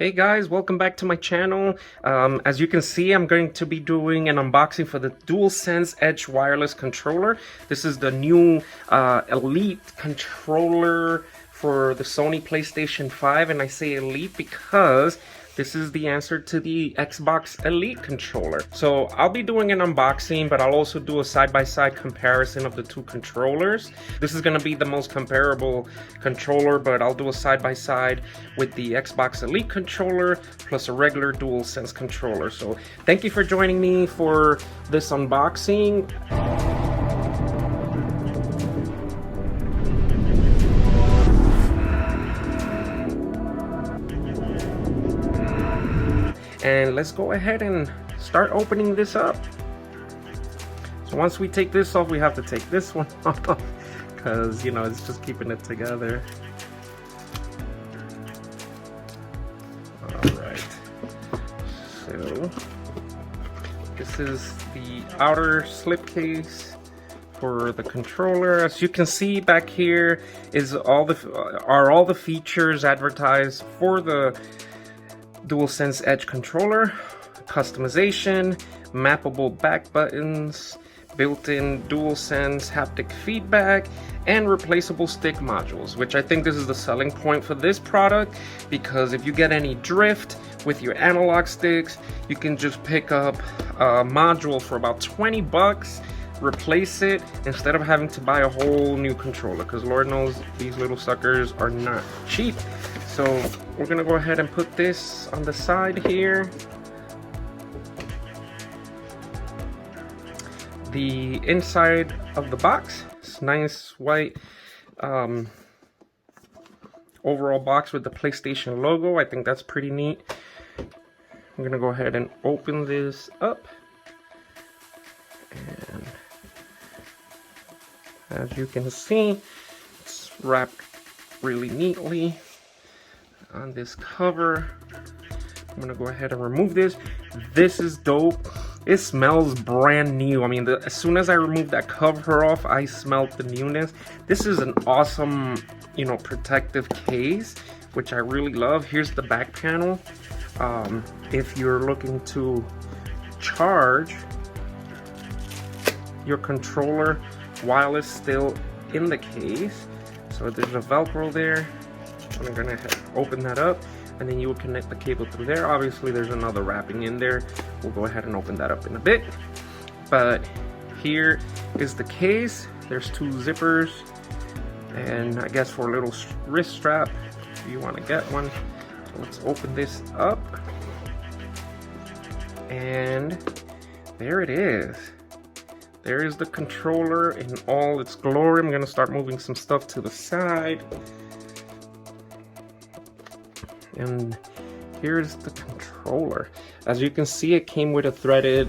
Hey guys, welcome back to my channel. As you can see, I'm going to be doing an unboxing for the DualSense Edge wireless controller. This is the new Elite controller for the Sony PlayStation 5, and I say Elite because this is the answer to the Xbox Elite controller. So I'll be doing an unboxing, but I'll also do a side-by-side comparison of the two controllers. This is going to be the most comparable controller, but I'll do a side-by-side with the Xbox Elite controller plus a regular DualSense controller. So thank you for joining me for this unboxing. And let's go ahead and start opening this up. So once we take this off, we have to take this one off because, you know, it's just keeping it together. Alright, so this is the outer slipcase for the controller. As you can see back here is all the features advertised for the DualSense Edge controller: customization, mappable back buttons, built-in DualSense haptic feedback, and replaceable stick modules, which I think this is the selling point for this product, because if you get any drift with your analog sticks, you can just pick up a module for about 20 bucks, replace it, instead of having to buy a whole new controller, because Lord knows these little suckers are not cheap. So we're gonna go ahead and put this on the side here. The inside of the box, it's nice white overall box with the PlayStation logo. I think that's pretty neat. I'm gonna go ahead and open this up, and as you can see, it's wrapped really neatly on this cover. I'm gonna go ahead and remove this. This is dope. It smells brand new. I mean, as soon as I removed that cover off, I smelled the newness. This is an awesome, you know, protective case, which I really love. Here's the back panel. If you're looking to charge your controller while it's still in the case, so there's a Velcro there. I'm gonna open that up, and then you will connect the cable through there. Obviously there's another wrapping in there. We'll go ahead and open that up in a bit. But here is the case. There's two zippers, and I guess for a little wrist strap if you want to get one. So let's open this up, and there it is. There is the controller in all its glory. I'm gonna start moving some stuff to the side. And here's the controller. As you can see, it came with a threaded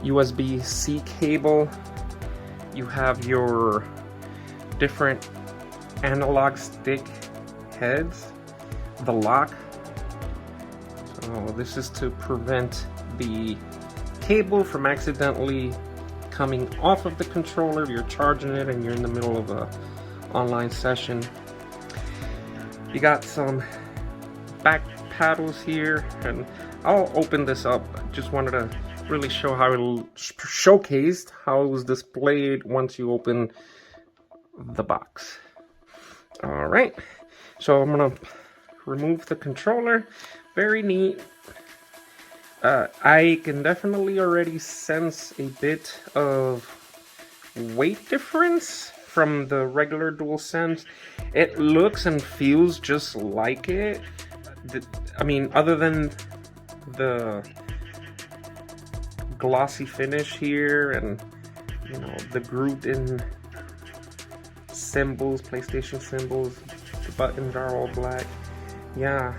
USB-C cable. You have your different analog stick heads, the lock. So this is to prevent the cable from accidentally coming off of the controller if you're charging it and you're in the middle of a online session. You got some back paddles here, and I'll open this up. I just wanted to really show how it showcased how it was displayed once you open the box. All right, so I'm gonna remove the controller. Very neat. I can definitely already sense a bit of weight difference from the regular DualSense. It looks and feels just like it. I mean, other than the glossy finish here and, you know, the grouped in symbols, PlayStation symbols, the buttons are all black. Yeah.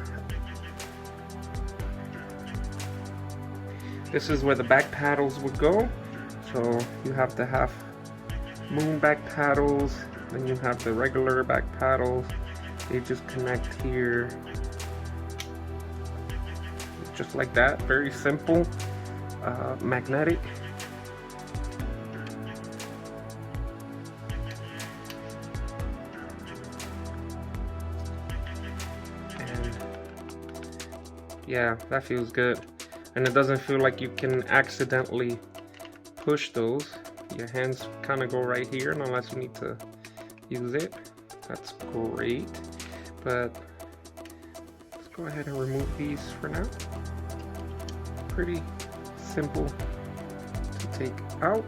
This is where the back paddles would go. So you have to have moon back paddles, then you have the regular back paddles. They just connect here, just like that. Very simple, magnetic. And Yeah, that feels good. And it doesn't feel like you can accidentally push those. Your hands kind of go right here unless you need to use it. That's great. But let's go ahead and remove these for now. Pretty simple to take out.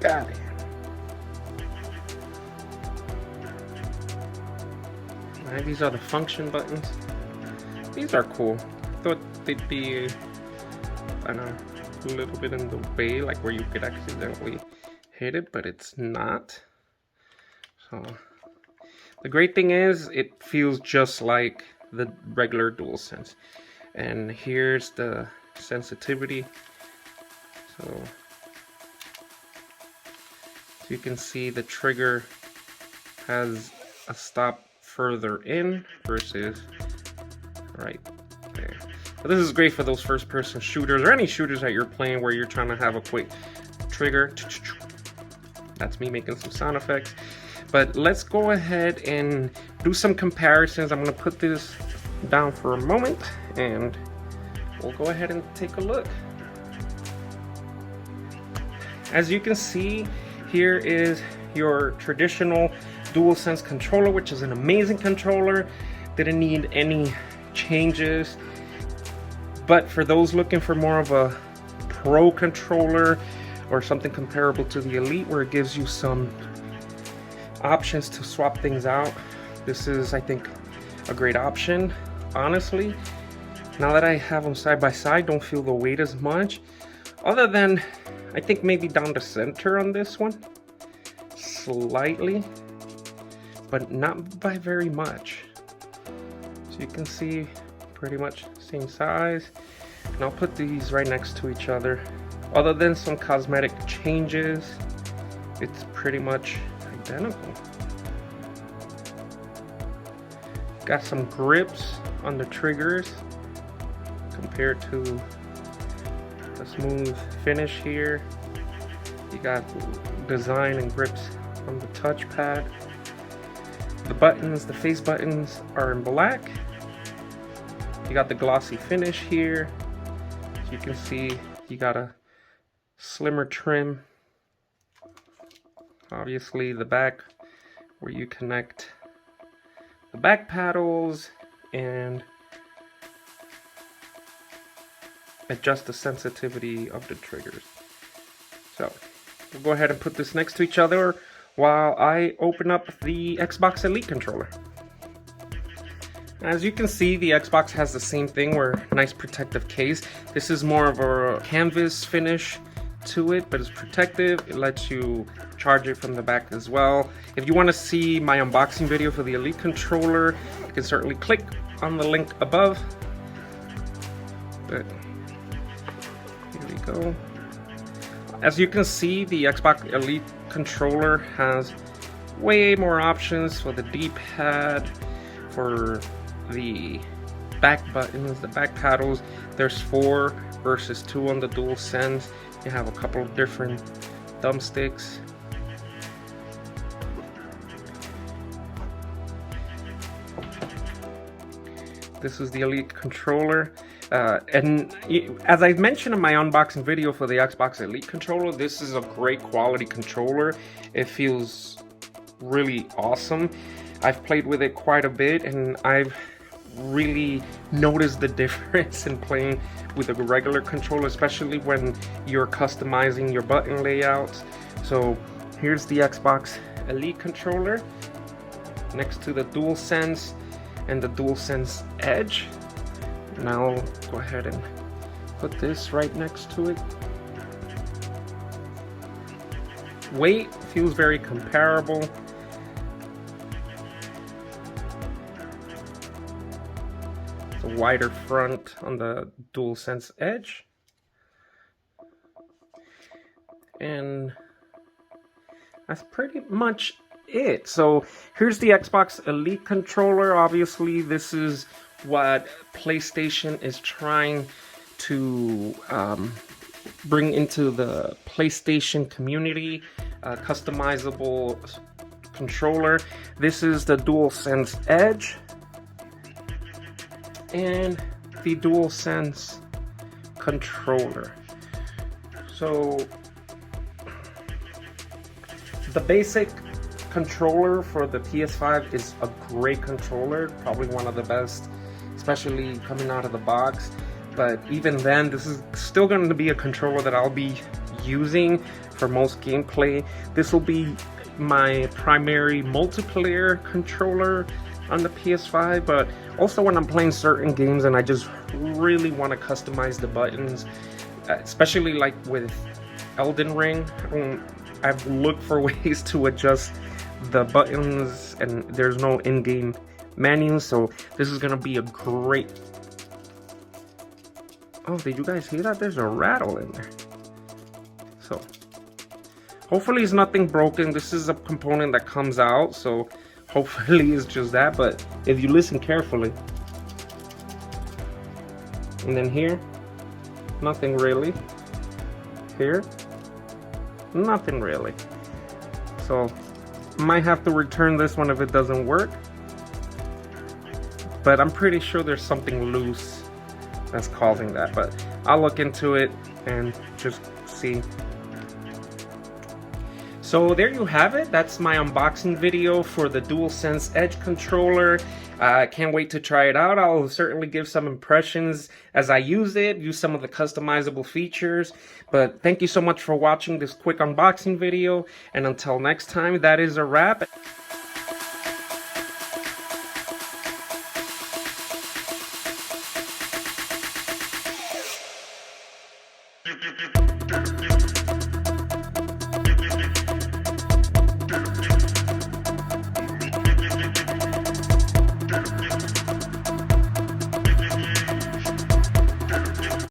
Got it. Alright, these are the function buttons. These are cool. Thought they'd be, I don't know, a little bit in the way, like where you could accidentally hit it, but it's not. So the great thing is it feels just like the regular DualSense. And here's the sensitivity. So you can see the trigger has a stop further in versus right there. But this is great for those first-person shooters or any shooters that you're playing where you're trying to have a quick trigger. That's me making some sound effects. But let's go ahead and do some comparisons. I'm going to put this down for a moment and we'll go ahead and take a look. As you can see, here is your traditional DualSense controller, which is an amazing controller. Didn't need any changes. But for those looking for more of a pro controller or something comparable to the Elite, where it gives you some options to swap things out, this is, I think, a great option. Honestly, now that I have them side by side, don't feel the weight as much. Other than, I think maybe down the center on this one, slightly, but not by very much. So you can see pretty much same size. And I'll put these right next to each other. Other than some cosmetic changes, it's pretty much identical. Got some grips on the triggers compared to the smooth finish here. You got design and grips on the touchpad. The buttons, the face buttons are in black. You got the glossy finish here. As you can see, you got a slimmer trim. Obviously the back where you connect the back paddles and adjust the sensitivity of the triggers. So we'll go ahead and put this next to each other while I open up the Xbox Elite controller. As you can see, the Xbox has the same thing, where nice protective case. This is more of a canvas finish to it, but it's protective. It lets you charge it from the back as well. If you want to see my unboxing video for the Elite controller, you can certainly click on the link above. But here we go. As you can see, the Xbox Elite controller has way more options for the D-pad, for the back buttons, the back paddles. There's 4 versus 2 on the DualSense. You have a couple of different thumbsticks. This is the Elite controller. And as I mentioned in my unboxing video for the Xbox Elite controller, this is a great quality controller. It feels really awesome. I've played with it quite a bit, and I've really noticed the difference in playing with a regular controller, especially when you're customizing your button layouts. So here's the Xbox Elite controller next to the DualSense and the DualSense Edge. Now I'll go ahead and put this right next to it. Weight feels very comparable. It's a wider front on the DualSense Edge. And that's pretty much it. So here's the Xbox Elite controller. Obviously, this is what PlayStation is trying to bring into the PlayStation community, customizable controller. This is the DualSense Edge and the DualSense controller. So the basic controller for the PS5 is a great controller, probably one of the best, especially coming out of the box. But even then, this is still going to be a controller that I'll be using for most gameplay. This will be my primary multiplayer controller on the PS5, but also when I'm playing certain games and I just really want to customize the buttons, especially like with Elden Ring. I've looked for ways to adjust the buttons and there's no in-game menu, so this is gonna be a great... Oh, did you guys hear that? There's a rattle in there. So hopefully it's nothing broken. This is a component that comes out, so hopefully it's just that. But if you listen carefully, and then here, nothing really. Here, nothing really. So might have to return this one if it doesn't work, but I'm pretty sure there's something loose that's causing that, but I'll look into it and just see. So there you have it. That's my unboxing video for the DualSense Edge controller. I can't wait to try it out. I'll certainly give some impressions as I use it, use some of the customizable features. But thank you so much for watching this quick unboxing video. And until next time, that is a wrap.